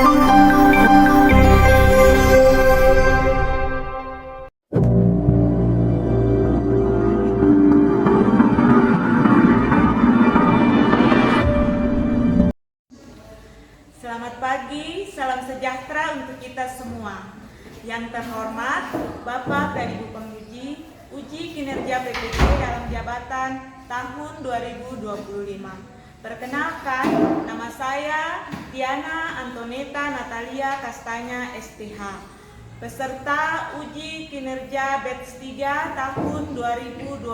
Selamat pagi, salam sejahtera untuk kita semua. Yang terhormat Bapak dan Ibu Penguji, uji kinerja PPT dalam jabatan tahun 2025. Perkenalkan, nama saya Diana Antoneta Natalia Kastanya STH, peserta uji kinerja batch 3 tahun 2025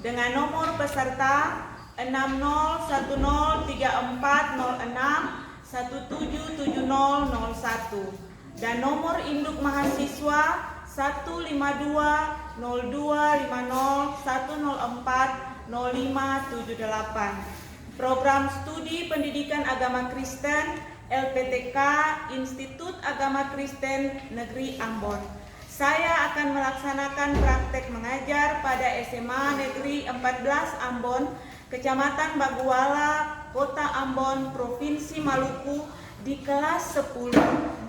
dengan nomor peserta 603406177001 dan nomor induk mahasiswa 152025010400578. Program Studi Pendidikan Agama Kristen LPTK Institut Agama Kristen Negeri Ambon. Saya akan melaksanakan praktek mengajar pada SMA Negeri 14 Ambon, Kecamatan Baguala, Kota Ambon, Provinsi Maluku di kelas 10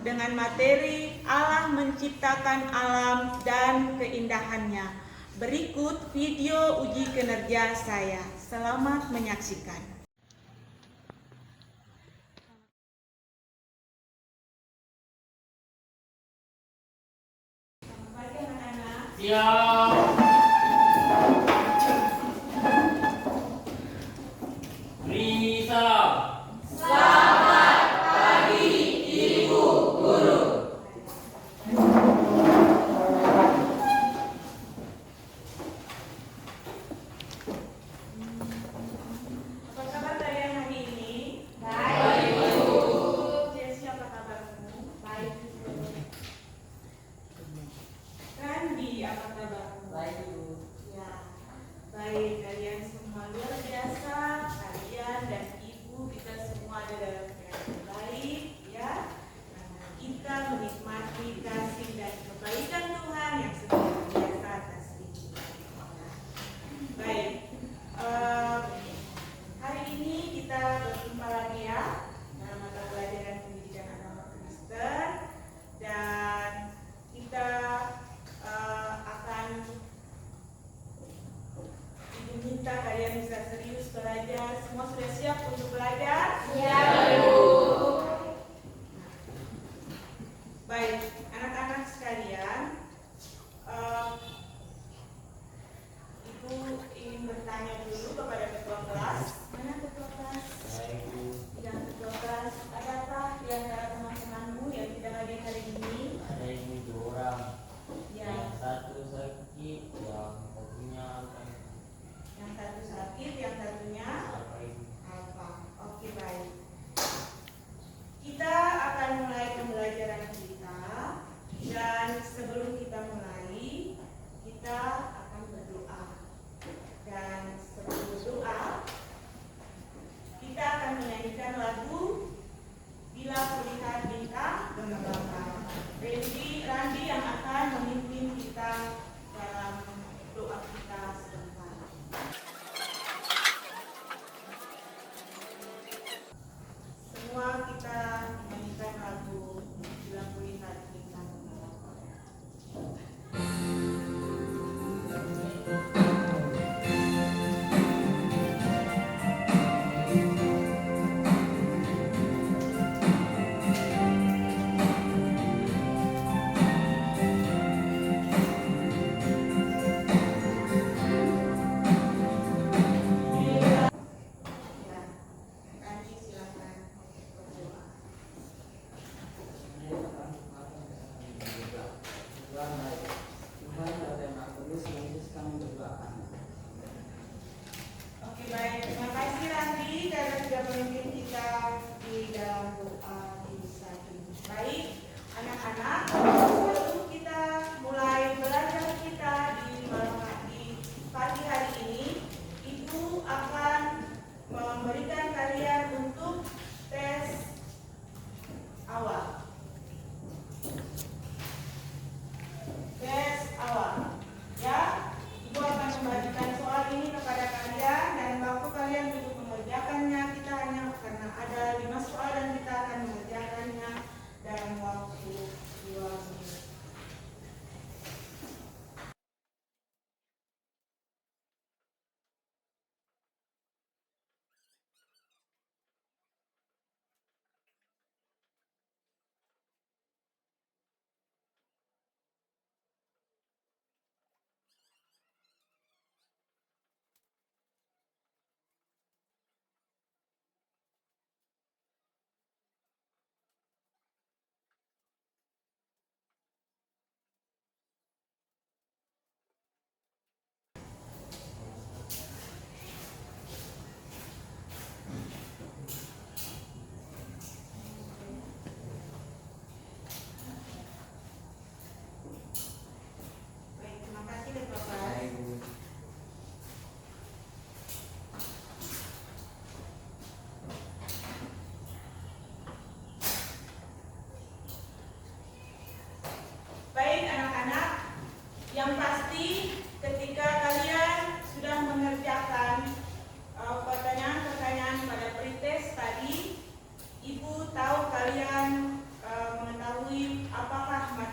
dengan materi Allah menciptakan alam dan keindahannya. Berikut video uji kinerja saya. Selamat menyaksikan. Selamat pagi anak-anak. Siap. Risa. Selamat pagi, Ibu Guru. Apa kabar kalian hari ini? Baik, Ibu. Jesse, apa kabarmu? Baik. Randi, apa kabarmu? Baik, Ibu. Ya, baik. Kalian semua luar biasa. Kalian dan ibu kita semua ada dalam keadaan baik, ya. Karena kita menikmati kasih dan kebaikan Tuhan yang sedang biasa atas diri kita. Baik. Hari ini kita berjumpa lagi ya dalam mata pelajaran pendidikan agama Kristen, dan kita akan Ibu minta kalian bisa serius belajar. Semua sudah siap untuk belajar? Siap, Ibu. Baik, anak-anak sekalian, Ibu ingin bertanya dulu kepada ketua kelas. Mana ketua kelas? Yang ketua kelas, adakah di antara teman-temanmu yang tidak hadir hari ini? Ada ini 2 orang. Ya. Yang satu sakit, yang satunya Yang satu sakit, yang satunya apa ini? apa? Oke, baik. Kita akan mulai pembelajaran kita, dan sebelum kita mulai, kita akan berdoa. Dan sebelum berdoa, kita akan menyanyikan lagu Bila Kulihat Bintang Gemerlap. Randi yang akan memimpin kita dalam doa kita sebentar. Semua kita menyanyikan lagu Bila Kulihat Bintang Gemerlap. Ya, Randi silakan berdoa. Oke, baik. Terima kasih Randi karena sudah memimpin kita di dalam doa di saat ini. Baik, anak-anak, sebelum kita mulai belajar kita di pagi hari ini, Ibu akan memberikan kalian untuk tes awal. Tes awal. Ya, Ibu akan membagikan soal ini kepada kalian, dan waktu kalian untuk mengerjakannya kita hanya karena ada 5 soal dan kita akan mengerjakan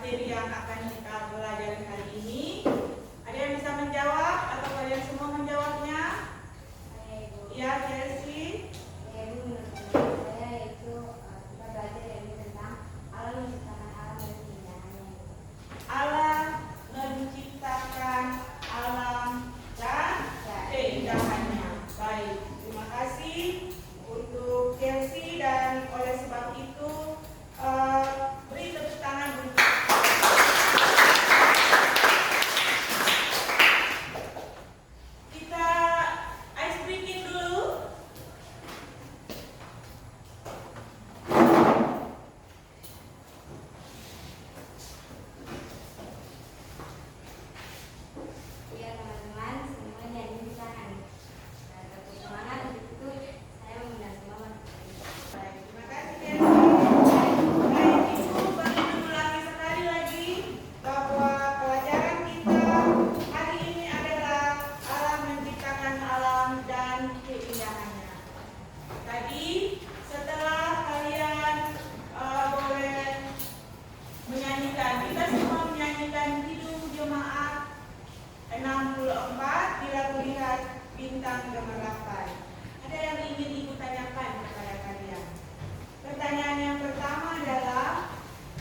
materi yang akan kita belajar hari ini. Ada yang bisa menjawab atau kalian semua menjawabnya? Ya, Chelsea. Saya itu kita belajar dari tentang alam menciptakan alam dan keindahannya. Allah menciptakan alam dan keindahannya. Baik, terima kasih untuk Chelsea, dan oleh sebab itu beri tepuk tangan untuk kita ice breaking dulu. Ya teman-teman, semua nyanyi di tangan. Dan tetap semangat untuk itu saya mengundang semua. Baik, terima kasih Chelsea. Baik, Ibu perlu mengulangi sekali lagi bahwa pelajaran kita hari ini adalah alam menciptakan alam dan keindahannya. Tadi setelah kalian boleh menyanyikan, kita semua menyanyikan Kidung Jemaat 64 bila kulihat bintang gemerlapan. Ada yang ingin Ibu tanyakan kepada kalian? Pertanyaan yang pertama adalah,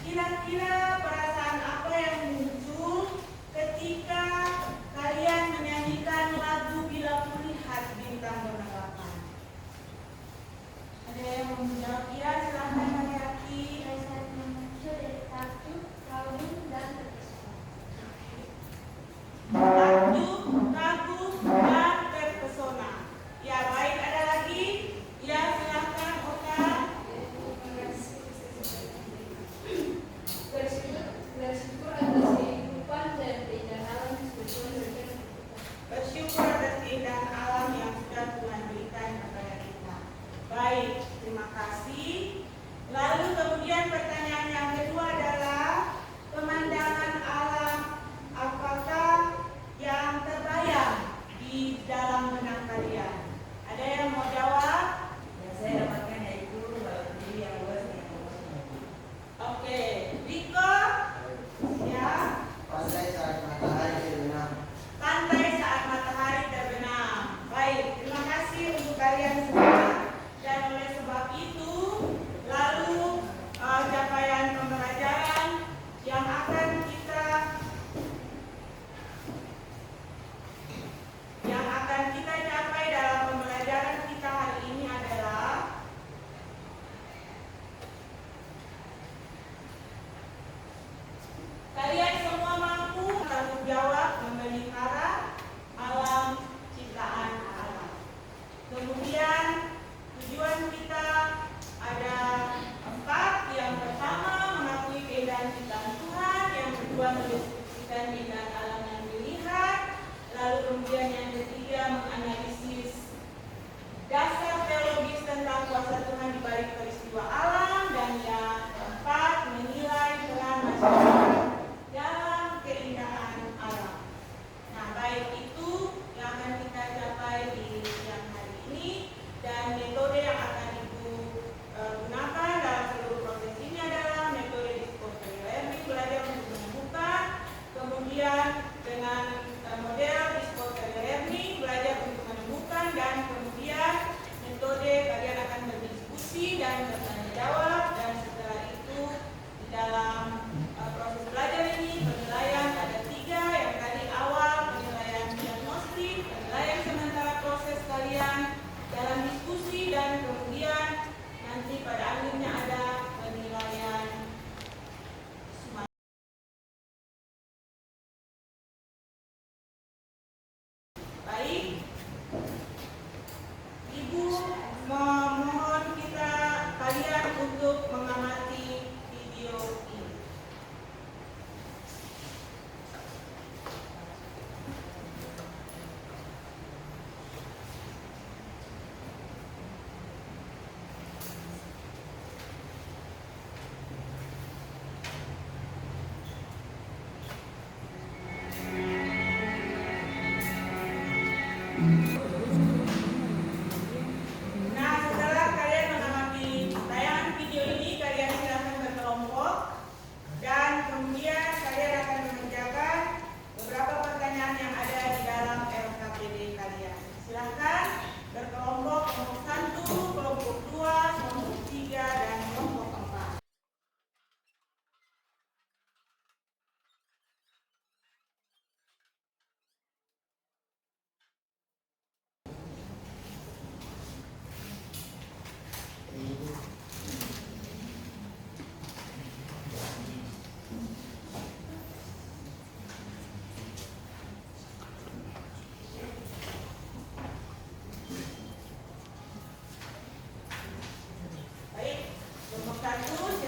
kira-kira perasaan apa yang muncul ketika kalian menyanyikan lagu Bila Kulihat Bintang Gemerlapan? Ada yang mau menjawab? Ya, silahkan laki-laki. Perasaan yang muncul dari takjub, kagum, dan terpesona. Takjub, kagum, dan terpesona. Ya, baik. Ada lagi? Ya, silahkan Oka. Bersyukur atas kehidupan dan keindahan alam yang sudah Tuhan berikan. Bersyukur atas keindahan alam yang sudah Tuhan berikan kepada kita. Baik, terima kasih. Lalu kemudian pertanyaan yang kedua adalah, pemandangan alam apakah yang terbayang di dalam benak kalian? Ada yang mau jawab? Yang saya dapatkan yaitu diri yang luas dan yang luas. Oke, Riko? Ya, Pantai saat matahari terbenam. pantai saat matahari terbenam. Baik, terima kasih untuk kalian semua. Dan oleh sebab itu, lalu capaian pembelajaran yang akan kita capai dalam pembelajaran kita hari ini adalah kalian semua mampu tanggung jawab memelihara alam ciptaan Allah. Kemudian tujuan kita ada 4. Yang pertama, mengakui keindahan ciptaan Tuhan. Yang kedua, mendeskripsikan keindahan alam yang dilihat. Lalu kemudian yang ketiga, menganalisis dasar teologis tentang kuasa Tuhan di balik peristiwa alam. Dan yang keempat, menilai peran masyarakat dalam keindahan alam. Nah, baik, itu yang akan kita capai di siang hari ini, dan metode yang akan Ibu gunakan dalam seluruh proses ini adalah metode discovery learning, belajar untuk menemukan, kemudian dengan model discovery learning, belajar untuk menemukan, dan kemudian metode kalian akan berdiskusi dan bertanya jawab, dan setelah itu di dalam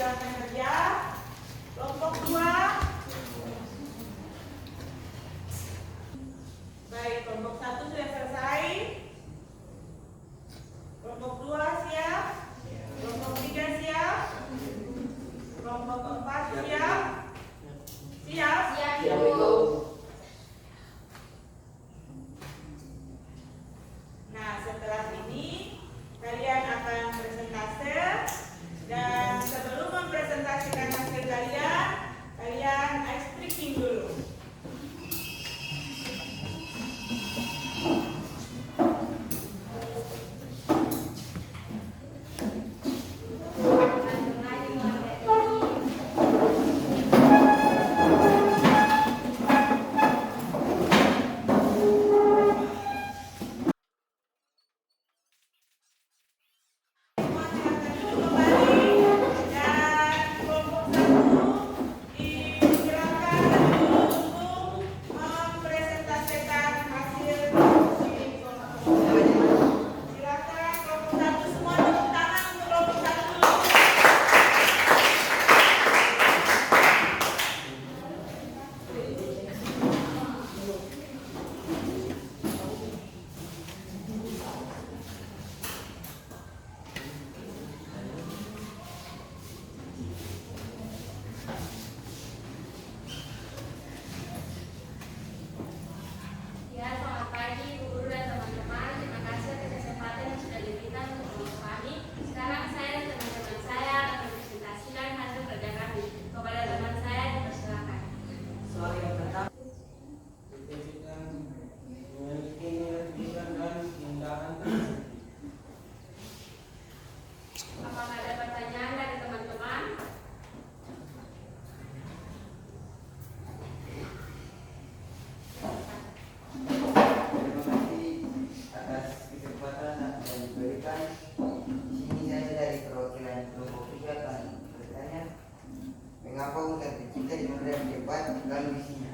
silakan kerja. Kelompok 2. Baik, kelompok 1 sudah selesai. Kelompok 2 siap. Kelompok 3 siap. Kelompok 4 siap. Siap? Siap, Siap, Ibu. Ibu. Nah, setelah ini kalian akan presentase, dan sebelum mempresentasikan hasil kalian ice breaking dulu. Teman-teman yang menghadiri Semua silakan duduk kembali, dan kelompok 1 disilakan untuk mempresentasikan hasil diskusi kelompok 1. Silakan kelompok 1 semua tepuk tangan untuk kelompok 1. Ya, selamat pagi Bu Guru dan teman-teman. Terima kasih atas kesempatan yang sudah diberikan untuk kelompok kami. Sekarang saya dan teman-teman saya akan mempresentasikan hasil kerja kami. Kepada teman saya dipersilakan. Soal yang pertama, Ditunjukkan memiliki nilai pikiran dan tindakan tersebut. Apakah ada pertanyaan dari teman-teman? Terima kasih atas kesempatan yang diberikan. Di sini saya dari perwakilan kelompok 3 akan bertanya, mengapa hutan tercipta di modern debat lalu di sini?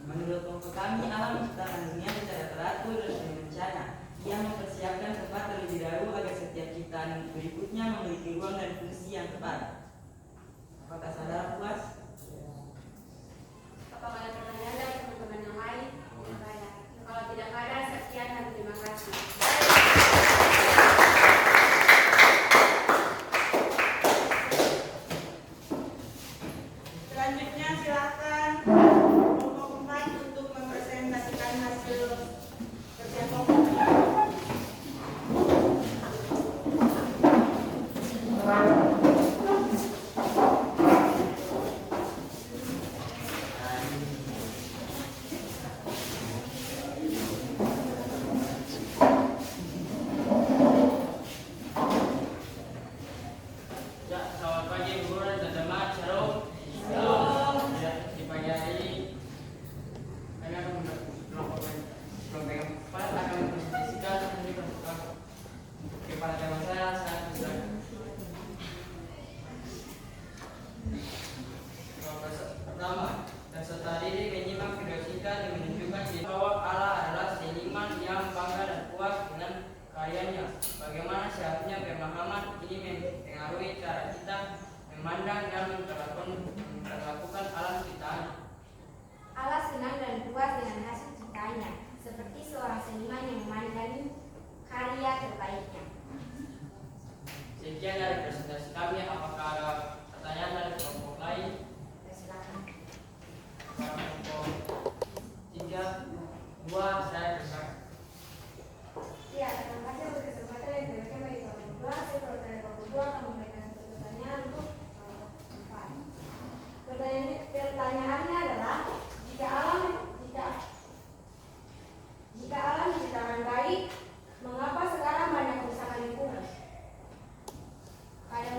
menurut kelompok kami, alam menciptakan dunia secara teratur dan penuh bencana. Ia mempersiapkan tempat terlebih dahulu agar setiap ciptaan berikutnya memiliki ruang dan fungsi yang tepat. Apakah saudara puas? Apakah ada pertanyaan dari teman-teman yang lain? Tidak ada. Kalau tidak ada, sekian dan terima kasih. Selanjutnya silakan kelompok 4 untuk mempresentasikan hasil kerja kelompoknya. Ya, selamat pagi Bu Guru dan teman-teman. Shalom. Ya, di pagi hari ini kami akan kelompok yang 4 akan mempresentasikan hasil kerja kepada teman saya saat silakan. Pertama, peserta didik menyimak video singkat yang menunjukkan bahwa Allah adalah seniman yang bangga dan puas dengan karyanya. Bagaimana seharusnya pemahaman ini mempengaruhi cara kita memandang dan memperlakukan alam ciptaan. Allah senang dan puas dengan hasil ciptanya, seperti seorang seniman yang memandangi karya terbaiknya. Sekian dari presentasi kami. Apakah ada pertanyaan dari kelompok lain? Silakan. Kelompok 3, 2, saya berkata. Ya, terima kasih atas kesempatan yang diberikan bagi kelompok 2. Saya dari kelompok 2 akan memberikan satu pertanyaan untuk kelompok 4. Pertanyaannya adalah, jika alam diciptakan baik, mengapa sekarang banyak kerusakan lingkungan? Pada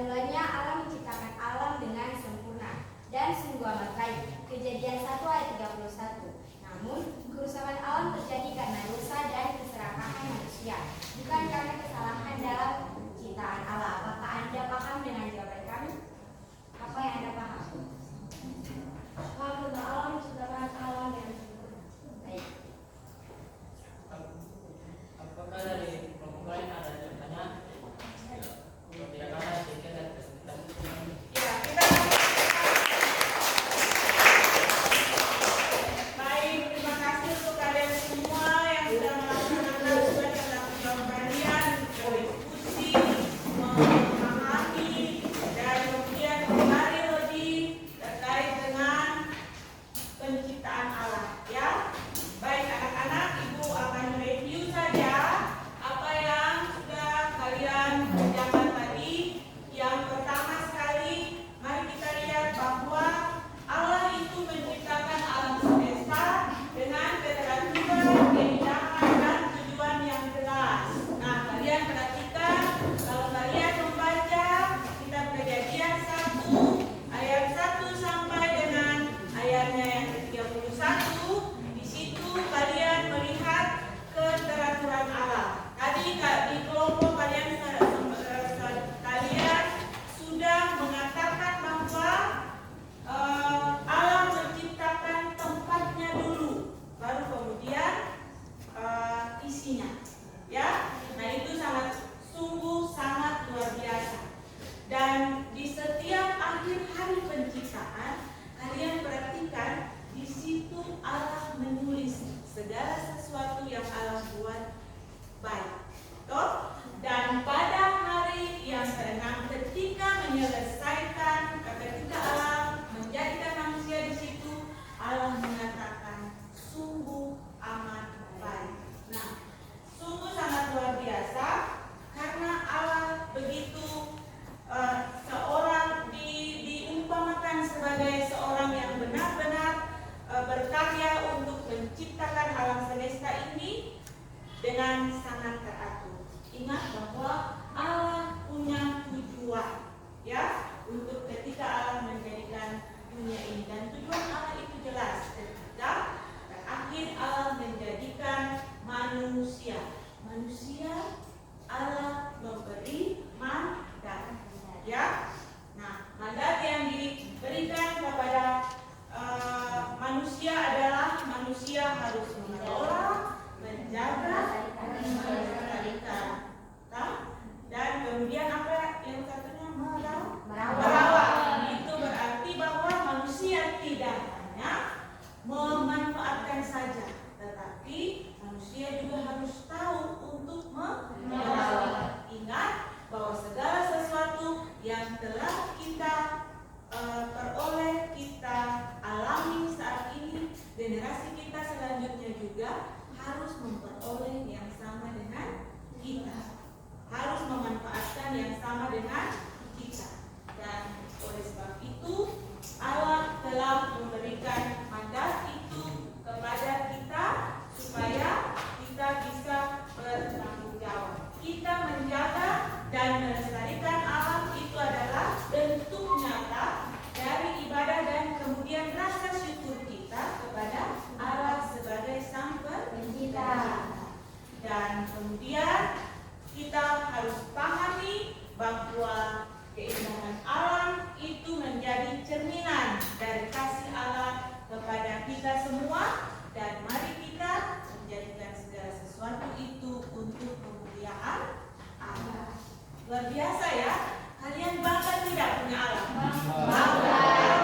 menyelesaikan ketika Allah menjadikan manusia di situ, Allah mengatakan sungguh amat baik. Nah, sungguh sangat luar biasa karena Allah begitu seorang diumpamakan sebagai seorang yang benar-benar berkarya untuk menciptakan alam semesta ini dengan sangat teratur. Ingat bahwa Allah punya tujuan, ya, untuk ketika Allah menjadikan dunia ini, dan tujuan Allah itu jelas ketika terakhir Allah menjadikan manusia. Manusia Allah memberi mandat, ya. Nah, mandat yang diberikan kepada manusia adalah manusia harus mengelola, menjaga, melestarikan, dan kemudian apa yang satunya merawat. Itu berarti bahwa manusia tidak hanya memanfaatkan saja, tetapi manusia juga harus tahu untuk merawat. Ingat bahwa segala sesuatu yang telah kita peroleh, kita alami saat ini, generasi kita selanjutnya juga harus memperoleh yang sama dengan kita, harus memanfaatkan yang sama dengan kita. Dan oleh sebab itu Allah telah memberikan mandat itu kepada kita supaya kita bisa bertanggung jawab. Kita menjaga dan melestarikan alam itu adalah bentuk nyata dari ibadah dan kemudian rasa syukur kita kepada Allah sebagai Sang Pencipta. Dan kemudian kita harus pahami bahwa keindahan alam itu menjadi cerminan dari kasih Allah kepada kita semua, dan mari kita menjadikan segala sesuatu itu untuk kemuliaan Allah. Luar biasa ya, kalian bangga tidak punya alam? Bangga.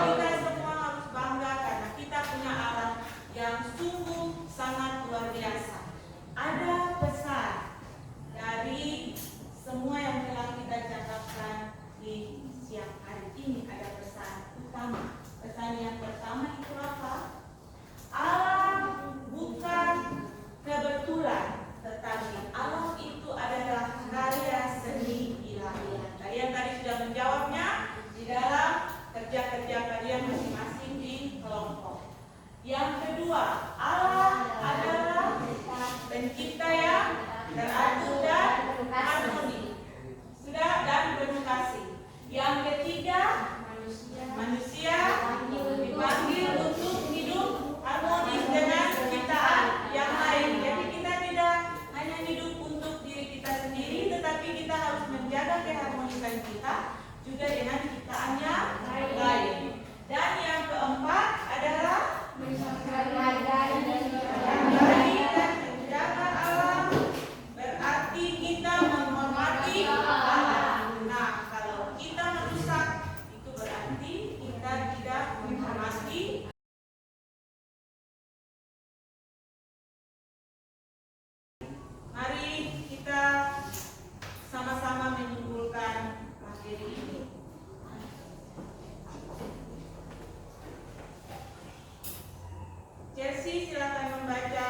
Kita semua harus bangga karena kita punya alam yang sungguh sangat luar biasa. Ada pesan dari semua yang telah kita cakapkan di siang hari ini. Ada pesan utama. Pesan yang pertama itu apa? Alam bukan kebetulan, tetapi alam itu adalah karya seni ilahi. Kalian tadi sudah menjawabnya di dalam kerja-kerja kalian masing-masing di kelompok. Yang kedua, Allah adalah pencipta yang teratur dan harmoni. Sudah, dan penuh kasih. Yang ketiga, manusia dipanggil untuk hidup harmonis dengan ciptaan yang lain. Jadi kita tidak hanya hidup untuk diri kita sendiri, tetapi kita harus menjaga keharmonisan kita juga dengan ciptaannya lain. Dan yang keempat adalah menghargai dan menjaga alam, berarti kita menghormati alam. Nah, kalau kita merusak, itu berarti kita tidak menghormati. Mari kita sama-sama menyimpulkan materi ini. Chelsea, silakan membaca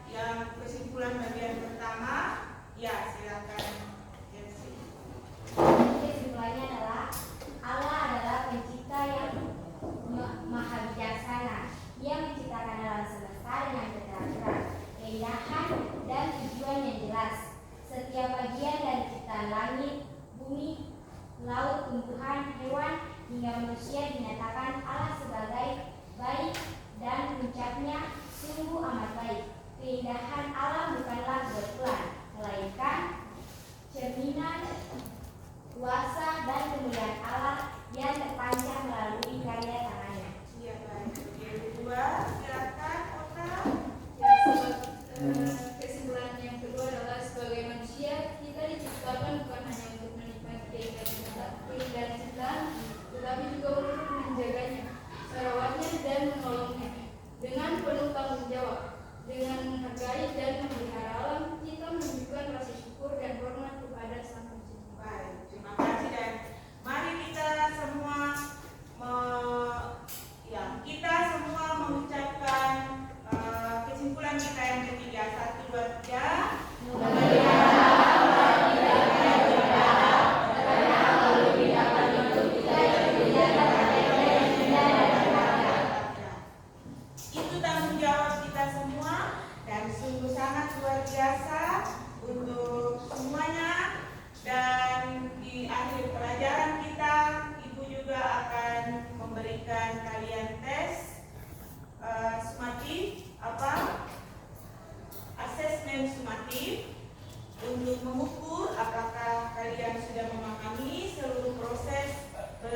yang kesimpulan bagian pertama. Ya, silakan Chelsea. Kesimpulannya adalah Allah adalah pencipta yang maha bijaksana. Ia menciptakan alam semesta dengan keteraturan, keindahan, dan tujuan yang jelas. Setiap bagian dari ciptaan langit, bumi, laut, tumbuhan, hewan, hingga manusia dinyatakan Allah sebagai baik, dan puncaknya sungguh amat baik. Keindahan alam bukanlah kebetulan, melainkan cerminan kuasa dan kemuliaan Allah yang terpancar melalui karya tangannya. Iya, baik. Yang kedua, silakan Oka. Kesimpulan yang kedua adalah sebagai manusia kita diciptakan bukan hanya untuk menikmati keindahan ciptaan, tetapi juga untuk menjaganya, merawatnya dan menolongnya dengan penuh tanggung jawab. Dengan menghargai dan memelihara alam, kita menunjukkan rasa syukur dan hormat kepada Sang Pencipta. Baik, terima kasih, dan mari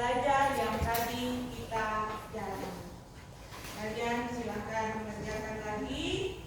belajar yang tadi kita jalani. Kalian silakan mengerjakan lagi.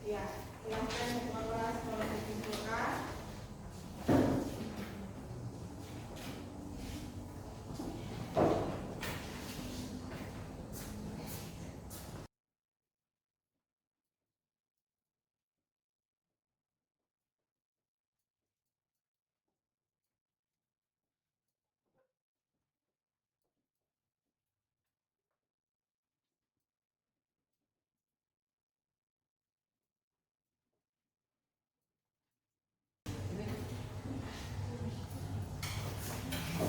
Ya, silakan semua kelas kalau dikumpulkan.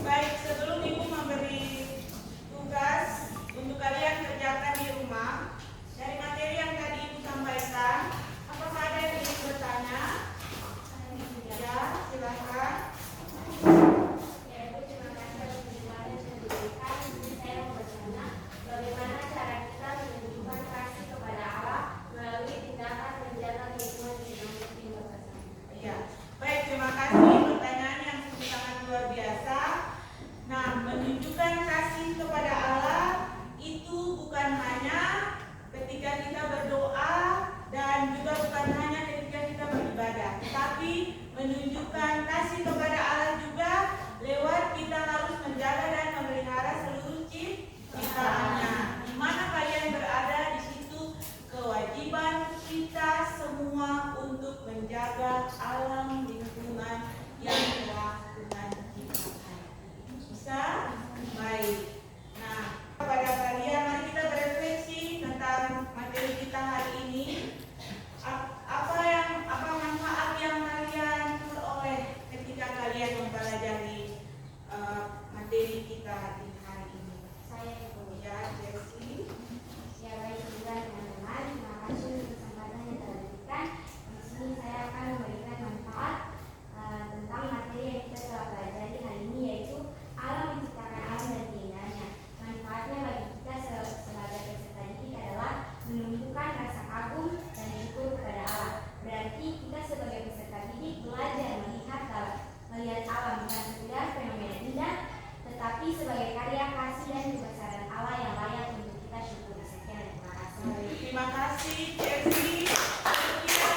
Baik, sebelum Ibu memberi tugas untuk kalian kerjakan di rumah, dari materi yang tadi Ibu sampaikan, apakah ada yang ingin bertanya? Ya, silakan. Ya, Ibu, terima kasih atas dukungan yang sudah diberikan. Saya mau bertanya, bagaimana cara kita menunjukkan kasih kepada Allah melalui tindakan menjaga lingkungan di dalam bersama. Ya, baik, terima kasih. Pertanyaan yang sangat luar biasa. Nah, menunjukkan kasih kepada Allah itu bukan hanya ketika kita berdoa dan juga bukan hanya ketika kita beribadah, tetapi menunjukkan kasih kepada Allah juga lewat kita harus menjaga dan memelihara seluruh ciptaannya. Di mana kalian berada, di situ kewajiban kita semua untuk menjaga alam lingkungan yang telah Tuhan ciptakan. Bisa? Baik. Nah, kepada kalian mari kita berefleksi tentang materi kita hari ini. Apa manfaat yang kalian peroleh ketika kalian mempelajari materi kita di hari ini? Saya Ibu. Ya, Jessie. Ya, baik juga teman-teman. Terima kasih untuk kesempatan yang telah diberikan. Di sini saya akan memberikan manfaat tentang materi yang kita telah pelajari hari ini, yaitu alam menciptakan alam dan keindahannya. Manfaatnya bagi kita sebagai peserta didik adalah menumbuhkan rasa kagum dan syukur kepada Allah. Berarti kita sebagai peserta didik belajar melihat alam bukan sekedar fenomena indah, tetapi sebagai karya kasih dan kebesaran Allah yang layak untuk kita syukuri. Sekian, terima kasih. Terima kasih, Jessie. Kira-kira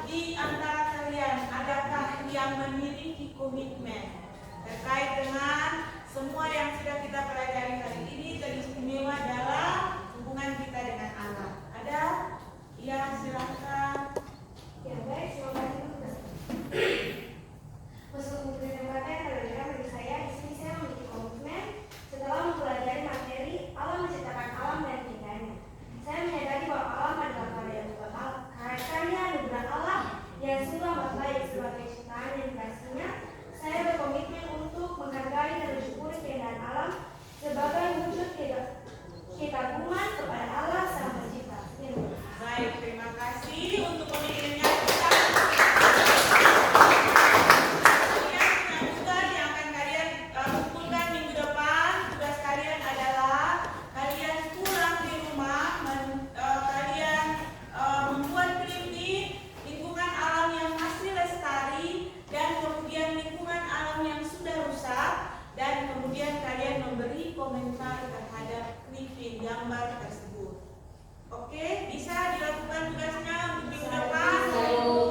di antara kalian adakah yang memiliki komitmen terkait dengan semua yang sudah kita pelajari hari ini, teristimewa dalam hubungan kita dengan Allah? Ada? Ya, silakan. Ya, baik, terima kasih. Untuk kesempatan terlebih bagi saya, di sini saya memiliki komitmen setelah mempelajari materi alam menciptakan alam dan keindahannya. Saya menyadari bahwa alam adalah karya anugerah Allah yang sungguh amat baik sebagai ciptaan dan kasihnya. Saya berkomitmen untuk menghargai dan bersyukur keindahan alam sebagai wujud kekaguman kepada Allah Sang Pencipta. Baik, terima kasih untuk komitmennya kita. Kalian juga yang akan kalian kumpulkan minggu depan. Tugas kalian adalah kalian pulang di rumah, kalian membuat klip lingkungan alam yang masih lestari dan kemudian lingkungan alam yang sudah rusak, dan kemudian kalian memberi komentar terhadap klip gambar tersebut. Oke, bisa dilakukan tugasnya minggu depan.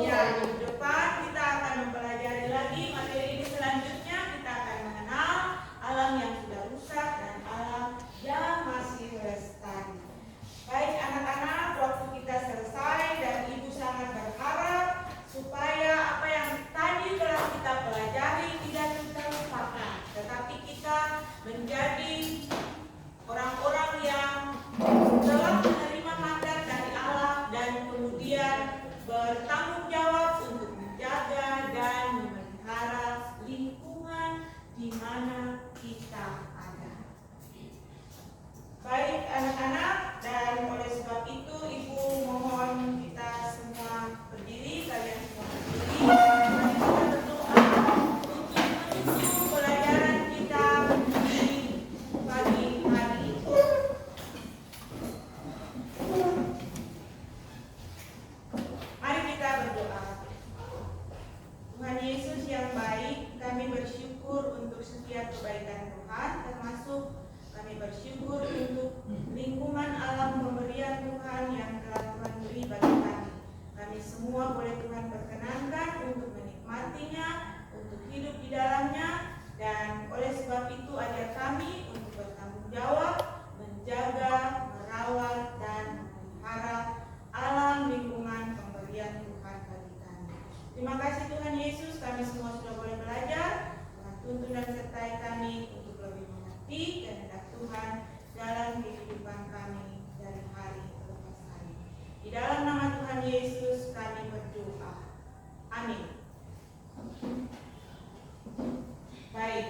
Ya, minggu depan kita akan mempelajari lagi materi ini. Selanjutnya kita akan mengenal alam yang sudah rusak dan alam yang masih lestari. Baik anak-anak, waktu kita selesai dan Ibu sangat berharap supaya apa yang tadi telah kita pelajari tidak kita lupakan, tetapi kita Kami bersyukur untuk lingkungan alam pemberian Tuhan yang telah Tuhan beri bagi kami. Kami semua boleh Tuhan perkenankan untuk menikmatinya, untuk hidup di dalamnya, dan oleh sebab itu ajar kami untuk bertanggung jawab, menjaga, merawat, dan memelihara alam lingkungan pemberian Tuhan bagi kami. Terima kasih Tuhan Yesus, kami semua sudah boleh belajar. Tuhan tuntun dan sertai kami untuk lebih mengerti kehendak Tuhan dalam kehidupan kami dari hari ke lepas hari. Di dalam nama Tuhan Yesus kami berdoa. Amin. Baik.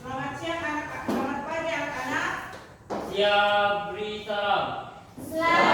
Selamat siang anak-anak. Selamat pagi anak-anak. Siap beri salam. Selamat